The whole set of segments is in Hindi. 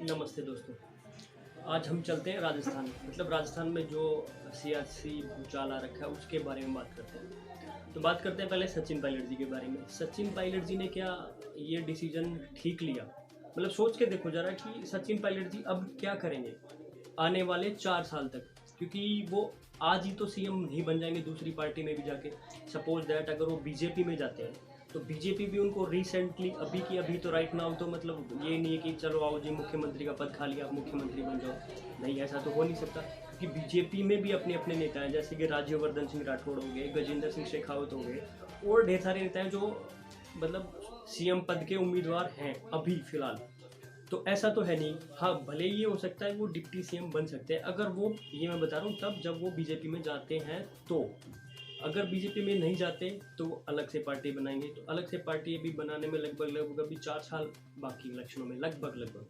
नमस्ते दोस्तों। आज हम चलते हैं राजस्थान, मतलब राजस्थान में जो सियासी भूचाल आ रखा है उसके बारे में बात करते हैं। तो बात करते हैं पहले सचिन पायलट जी के बारे में। सचिन पायलट जी ने क्या ये डिसीजन ठीक लिया? मतलब सोच के देखो ज़रा कि सचिन पायलट जी अब क्या करेंगे आने वाले 4 साल तक, क्योंकि वो आज ही तो सीएम नहीं बन जाएंगे दूसरी पार्टी में भी जाके। सपोज दैट अगर वो बीजेपी में जाते हैं तो बीजेपी भी उनको रिसेंटली अभी की अभी तो राइट नाउ तो मतलब ये नहीं है कि चलो आओ जी मुख्यमंत्री का पद खा लिया आप मुख्यमंत्री बन जाओ। नहीं, ऐसा तो हो नहीं सकता, क्योंकि बीजेपी में भी अपने अपने नेता हैं, जैसे कि राज्यवर्धन सिंह राठौड़ हो गए, गजेंद्र सिंह शेखावत हो गए और ढेर सारे नेता हैं जो मतलब सीएम पद के उम्मीदवार हैं अभी फिलहाल। तो ऐसा तो है नहीं। हाँ, भले ही ये हो सकता है वो डिप्टी सीएम बन सकते हैं, अगर वो, ये मैं बता रहा हूँ तब जब वो बीजेपी में जाते हैं तो। अगर बीजेपी में नहीं जाते तो वो अलग से पार्टी बनाएंगे, तो अलग से पार्टी अभी बनाने में लगभग अभी 4 साल बाकी इलेक्शनों में, लगभग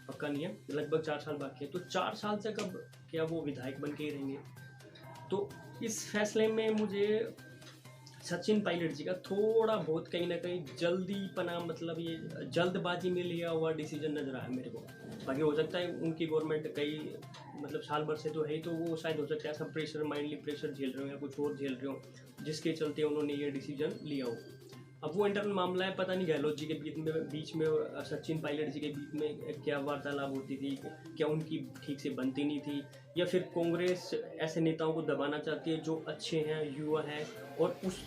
पक्का नहीं है, लगभग 4 साल बाकी है। तो 4 साल तक अब क्या वो विधायक बन के ही रहेंगे? तो इस फैसले में मुझे सचिन पायलट जी का थोड़ा बहुत कहीं ना कहीं जल्दीपना, मतलब ये जल्दबाजी में लिया हुआ डिसीजन नजर आया मेरे को। बाकी हो सकता है उनकी गवर्नमेंट कई मतलब साल भर से तो है ही, तो वो शायद हो सकता है सब प्रेशर, माइंडली प्रेशर झेल रहे हो या कुछ और झेल रहे हो जिसके चलते उन्होंने ये डिसीजन लिया हो। अब वो इंटरनल मामला है, पता नहीं गहलोत जी के बीच में और सचिन पायलट जी के बीच में क्या वार्तालाप होती थी, क्या उनकी ठीक से बनती नहीं थी, या फिर कांग्रेस ऐसे नेताओं को दबाना चाहती है जो अच्छे हैं, युवा हैं और उस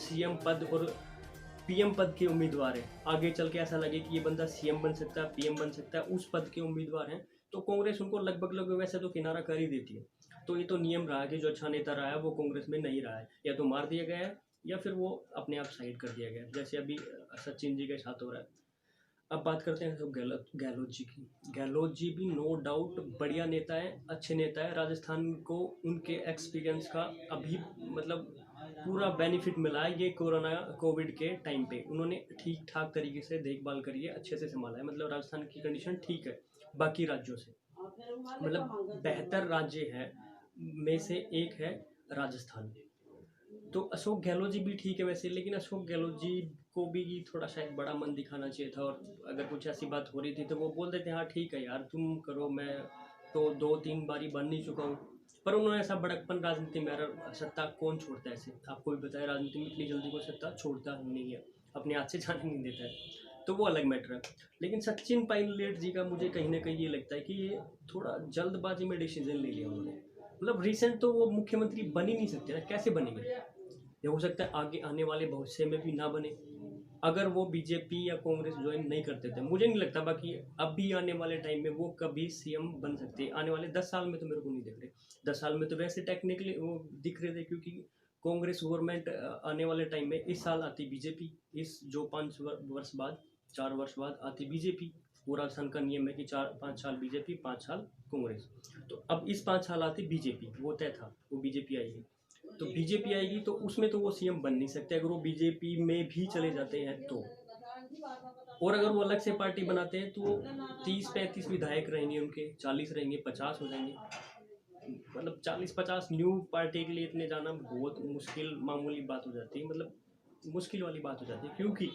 सीएम पद और पीएम पद के उम्मीदवार हैं। आगे चल के ऐसा लगे कि ये बंदा सीएम बन सकता है, पीएम बन सकता है, उस पद के उम्मीदवार हैं, तो कांग्रेस उनको लगभग वैसे तो किनारा कर ही देती है। तो ये तो नियम रहा है कि जो अच्छा नेता रहा है वो कांग्रेस में नहीं रहा है, या तो मार दिया गया है या फिर वो अपने आप साइड कर दिया गया है, जैसे अभी सचिन जी के साथ हो रहा है। अब बात करते हैं तो गहलोत जी की। गहलोत जी भी नो डाउट बढ़िया नेता है, अच्छे नेता है। राजस्थान को उनके एक्सपीरियंस का अभी मतलब पूरा बेनिफिट मिला है। ये कोरोना कोविड के टाइम पे उन्होंने ठीक ठाक तरीके से देखभाल करी है, अच्छे से संभाला है। मतलब राजस्थान की कंडीशन ठीक है बाकी राज्यों से, मतलब बेहतर राज्य है में से एक है राजस्थान। तो अशोक गहलोत जी भी ठीक है वैसे, लेकिन अशोक गहलोत जी को भी थोड़ा शायद बड़ा मन दिखाना चाहिए था, और अगर कुछ ऐसी बात हो रही थी तो वो बोल देते हाँ ठीक है यार तुम करो, मैं तो 2-3 बारी बन नहीं चुका हूँ। पर उन्होंने ऐसा बड़कपन राजनीति में, सत्ता कौन छोड़ता है ऐसे, आपको भी बताया राजनीति में इतनी जल्दी को सत्ता छोड़ता नहीं है, अपने हाथ से जाने नहीं देता है, तो वो अलग मैटर है। लेकिन सचिन पायलट जी का मुझे कहीं ना कहीं ये लगता है कि ये थोड़ा जल्दबाजी में डिसीजन ले लिया उन्होंने। मतलब रिसेंट तो वो मुख्यमंत्री बन ही नहीं सकते ना, कैसे बनेंगे? ये हो सकता है आगे आने वाले भविष्य में भी ना बने, अगर वो बीजेपी या कांग्रेस ज्वाइन नहीं करते थे। मुझे नहीं लगता, बाकी अभी आने वाले टाइम में वो कभी सीएम बन सकते हैं। आने वाले 10 साल में तो मेरे को नहीं दिख रहे। 10 साल में तो वैसे टेक्निकली वो दिख रहे थे, क्योंकि कांग्रेस गवर्नमेंट आने वाले टाइम में इस साल आती बीजेपी, इस जो 5 वर्ष बाद, 4 वर्ष बाद आती बीजेपी। वो राजस्थान का नियम है कि 4-5 साल बीजेपी, 5 साल कांग्रेस। तो अब इस 5 साल आती बीजेपी, वो तय था, वो बीजेपी आएगी। तो बीजेपी आएगी तो उसमें तो वो सीएम बन नहीं सकते अगर वो बीजेपी में भी चले जाते हैं तो। और अगर वो अलग से पार्टी बनाते हैं तो 30-35 विधायक रहेंगे उनके, 40 रहेंगे, 50 हो जाएंगे। मतलब 40-50 न्यू पार्टी के लिए इतने जाना बहुत मुश्किल मामूली बात हो जाती है, मतलब मुश्किल वाली बात हो जाती है, क्योंकि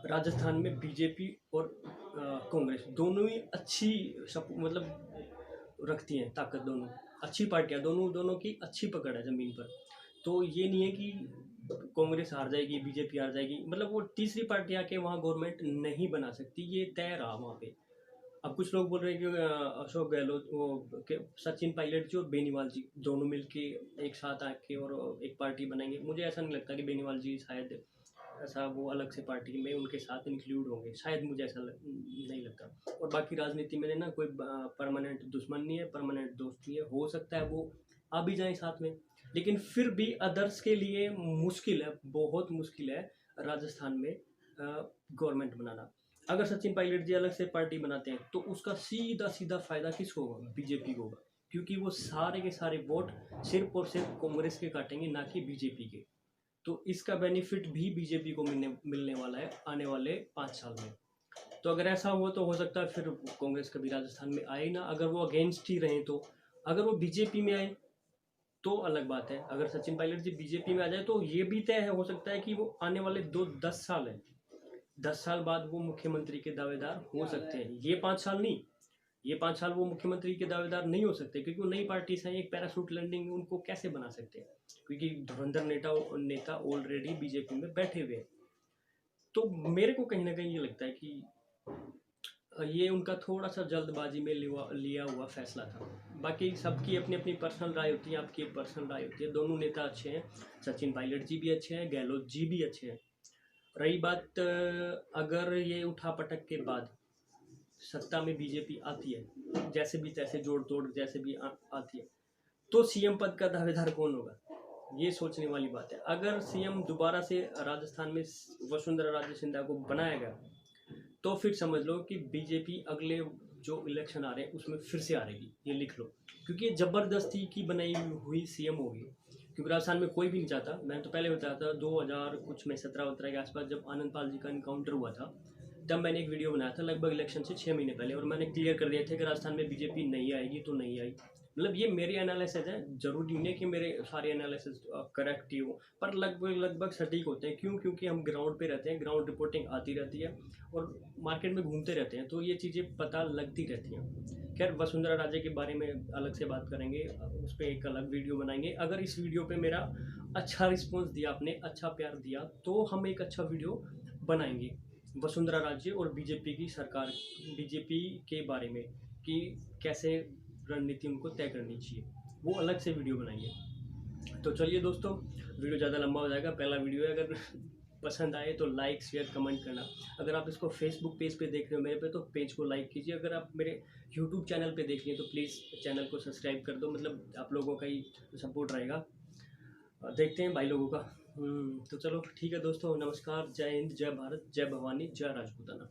राजस्थान में बीजेपी और कांग्रेस दोनों ही अच्छी मतलब रखती हैं ताकत, दोनों अच्छी पार्टियां, दोनों दोनों की अच्छी पकड़ है ज़मीन पर। तो ये नहीं है कि कांग्रेस हार जाएगी, बीजेपी हार जाएगी, मतलब वो तीसरी पार्टी आके वहाँ गवर्नमेंट नहीं बना सकती, ये तय रहा वहाँ पे। अब कुछ लोग बोल रहे हैं कि अशोक गहलोत, वो सचिन पायलट जी और बेनीवाल जी दोनों मिलके एक साथ आके और एक पार्टी बनाएंगे। मुझे ऐसा नहीं लगता कि बेनीवाल जी शायद ऐसा वो अलग से पार्टी में उनके साथ इंक्लूड होंगे, शायद, मुझे ऐसा नहीं लगता। और बाकी राजनीति में ना कोई परमानेंट दुश्मन नहीं है, परमानेंट दोस्त नहीं है, हो सकता है वो आ भी जाए साथ में, लेकिन फिर भी अदर्स के लिए मुश्किल है, बहुत मुश्किल है राजस्थान में गवर्नमेंट बनाना। अगर सचिन पायलट जी अलग से पार्टी बनाते हैं तो उसका सीधा सीधा फायदा किसको होगा? बीजेपी को होगा, क्योंकि वो सारे के सारे वोट सिर्फ और सिर्फ कांग्रेस के काटेंगे, ना कि बीजेपी के। तो इसका बेनिफिट भी बीजेपी को मिलने वाला है आने वाले 5 साल में। तो अगर ऐसा हुआ तो हो सकता है फिर कांग्रेस कभी राजस्थान में आए ना, अगर वो अगेंस्ट ही रहे तो। अगर वो बीजेपी में आए तो अलग बात है। अगर सचिन पायलट जी बीजेपी में आ जाए तो ये भी तय है, हो सकता है कि वो आने वाले 10 साल है, 10 साल बाद वो मुख्यमंत्री के दावेदार हो सकते हैं, ये 5 साल नहीं। ये 5 साल वो मुख्यमंत्री के दावेदार नहीं हो सकते, क्योंकि वो नई पार्टी से एक पैराशूट लैंडिंग उनको कैसे बना सकते हैं, क्योंकि धुरंधर नेता ऑलरेडी बीजेपी में बैठे हुए हैं। तो मेरे को कहीं ना कहीं ये लगता है कि ये उनका थोड़ा सा जल्दबाजी में लिया हुआ फैसला था। बाकी सबकी अपनी अपनी पर्सनल राय होती है, आपकी पर्सनल राय होती है। दोनों नेता अच्छे हैं, सचिन पायलट जी भी अच्छे हैं, गहलोत जी भी अच्छे हैं। रही बात अगर ये उठापटक के बाद सत्ता में बीजेपी आती है, जैसे भी तैसे जोड़ तोड़ जैसे भी आती है, तो सीएम पद का दावेदार कौन होगा, ये सोचने वाली बात है। अगर सीएम दोबारा से राजस्थान में वसुंधरा राजे सिंधिया को बनाया गया, तो फिर समझ लो कि बीजेपी अगले जो इलेक्शन आ रहे हैं उसमें फिर से आ रहेगी, ये लिख लो। क्योंकि ये जबरदस्ती की बनाई हुई सीएम होगी, क्योंकि राजस्थान में कोई भी नहीं चाहता। मैंने तो पहले बताया था 2000 कुछ में 17-17 के आसपास जब आनंद पाल जी का इनकाउंटर हुआ था, तब मैंने एक वीडियो बनाया था लगभग इलेक्शन से 6 महीने पहले, और मैंने क्लियर कर दिया था कि राजस्थान में बीजेपी नहीं आएगी तो नहीं आई। मतलब ये मेरी एनालिसिस है, जरूरी नहीं है कि मेरे सारे एनालिसिस करेक्ट ही हो, पर लगभग सटीक होते हैं। क्यों? क्योंकि हम ग्राउंड पे रहते हैं, ग्राउंड रिपोर्टिंग आती रहती है और मार्केट में घूमते रहते हैं, तो ये चीज़ें पता लगती रहती हैं। खैर, वसुंधरा राजे के बारे में अलग से बात करेंगे, उस पर एक अलग वीडियो बनाएंगे। अगर इस वीडियो पे मेरा अच्छा रिस्पॉन्स दिया, आपने अच्छा प्यार दिया, तो हम एक अच्छा वीडियो बनाएंगे वसुंधरा राजे और बीजेपी की सरकार, बीजेपी के बारे में, कि कैसे रणनीति उनको तय करनी चाहिए, वो अलग से वीडियो बनाएंगे। तो चलिए दोस्तों, वीडियो ज़्यादा लंबा हो जाएगा, पहला वीडियो है। अगर पसंद आए तो लाइक शेयर कमेंट करना। अगर आप इसको फेसबुक पेज पे देख रहे हो मेरे पे, तो पेज को लाइक कीजिए। अगर आप मेरे यूट्यूब चैनल पे देख रहे हैं तो प्लीज़ चैनल को सब्सक्राइब कर दो, मतलब आप लोगों का ही सपोर्ट रहेगा। देखते हैं भाई लोगों का। तो चलो ठीक है दोस्तों, नमस्कार, जय हिंद, जय भारत, जय भवानी, जय राजपूताना।